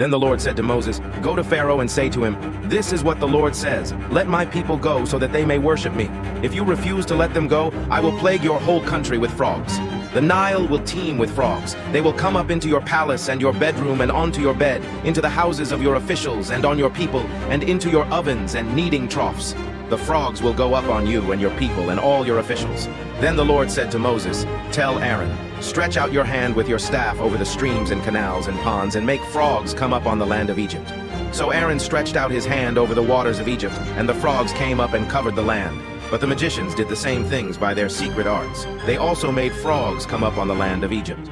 Then the Lord said to Moses, "Go to Pharaoh and say to him, 'This is what the Lord says, let my people go so that they may worship me. If you refuse to let them go, I will plague your whole country with frogs. The Nile will teem with frogs. They will come up into your palace and your bedroom and onto your bed, into the houses of your officials and on your people, and into your ovens and kneading troughs. The frogs will go up on you and your people and all your officials.'" Then the Lord said to Moses, "Tell Aaron, stretch out your hand with your staff over the streams and canals and ponds and make frogs come up on the land of Egypt." So Aaron stretched out his hand over the waters of Egypt, and the frogs came up and covered the land. But the magicians did the same things by their secret arts. They also made frogs come up on the land of Egypt.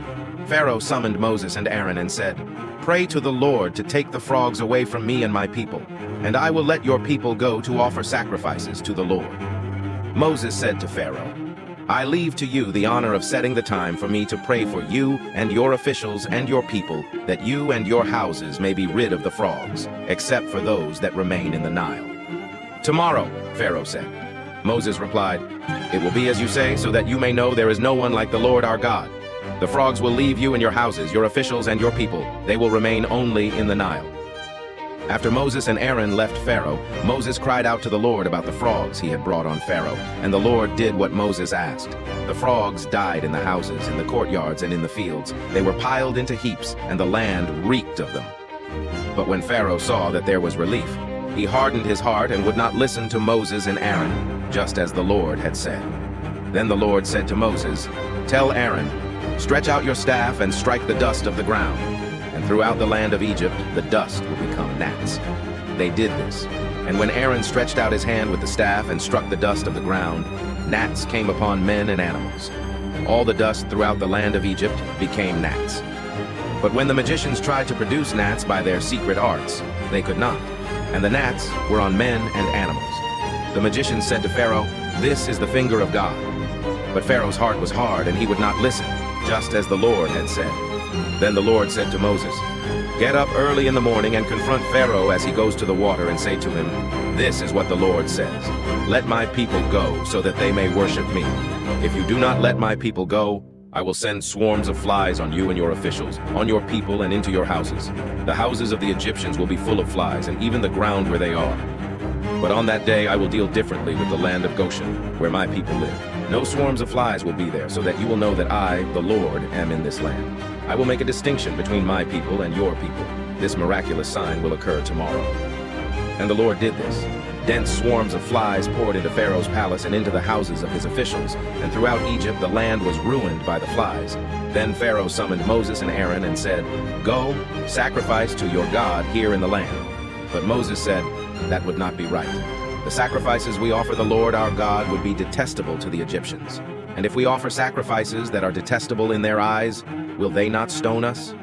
Pharaoh summoned Moses and Aaron and said, "Pray to the Lord to take the frogs away from me and my people, and I will let your people go to offer sacrifices to the Lord." Moses said to Pharaoh, "I leave to you the honor of setting the time for me to pray for you and your officials and your people, that you and your houses may be rid of the frogs, except for those that remain in the Nile." "Tomorrow," Pharaoh said. Moses replied, "It will be as you say, so that you may know there is no one like the Lord our God. The frogs will leave you and your houses, your officials and your people. They will remain only in the Nile." After Moses and Aaron left Pharaoh, Moses cried out to the Lord about the frogs he had brought on Pharaoh, and the Lord did what Moses asked. The frogs died in the houses, in the courtyards, and in the fields. They were piled into heaps, and the land reeked of them. But when Pharaoh saw that there was relief, he hardened his heart and would not listen to Moses and Aaron, just as the Lord had said. Then the Lord said to Moses, "Tell Aaron, stretch out your staff and strike the dust of the ground, and throughout the land of Egypt the dust will become gnats." They did this, and when Aaron stretched out his hand with the staff and struck the dust of the ground, gnats came upon men and animals. All the dust throughout the land of Egypt became gnats. But when the magicians tried to produce gnats by their secret arts, they could not, and the gnats were on men and animals. The magicians said to Pharaoh, "This is the finger of God." But Pharaoh's heart was hard, and he would not listen, just as the Lord had said. Then the Lord said to Moses, "Get up early in the morning and confront Pharaoh as he goes to the water, and say to him, 'This is what the Lord says. Let my people go so that they may worship me. If you do not let my people go, I will send swarms of flies on you and your officials, on your people and into your houses. The houses of the Egyptians will be full of flies, and even the ground where they are. But on that day I will deal differently with the land of Goshen, where my people live. No swarms of flies will be there, so that you will know that I, the Lord, am in this land. I will make a distinction between my people and your people. This miraculous sign will occur tomorrow." And the Lord did this. Dense swarms of flies poured into Pharaoh's palace and into the houses of his officials, and throughout Egypt the land was ruined by the flies. Then Pharaoh summoned Moses and Aaron and said, "Go, sacrifice to your God here in the land." But Moses said, "That would not be right. The sacrifices we offer the Lord our God would be detestable to the Egyptians. And if we offer sacrifices that are detestable in their eyes, will they not stone us?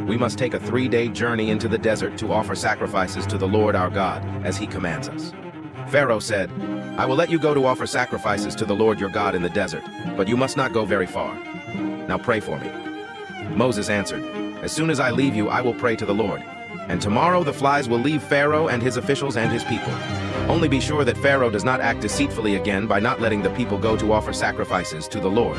We must take a 3-day journey into the desert to offer sacrifices to the Lord our God, as he commands us." Pharaoh said, "I will let you go to offer sacrifices to the Lord your God in the desert, but you must not go very far. Now pray for me." Moses answered, "As soon as I leave you, I will pray to the Lord. And tomorrow the flies will leave Pharaoh and his officials and his people. Only be sure that Pharaoh does not act deceitfully again by not letting the people go to offer sacrifices to the Lord."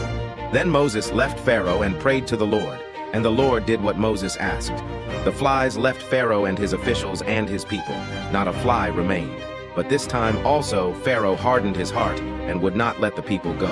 Then Moses left Pharaoh and prayed to the Lord, and the Lord did what Moses asked. The flies left Pharaoh and his officials and his people. Not a fly remained. But this time also Pharaoh hardened his heart and would not let the people go.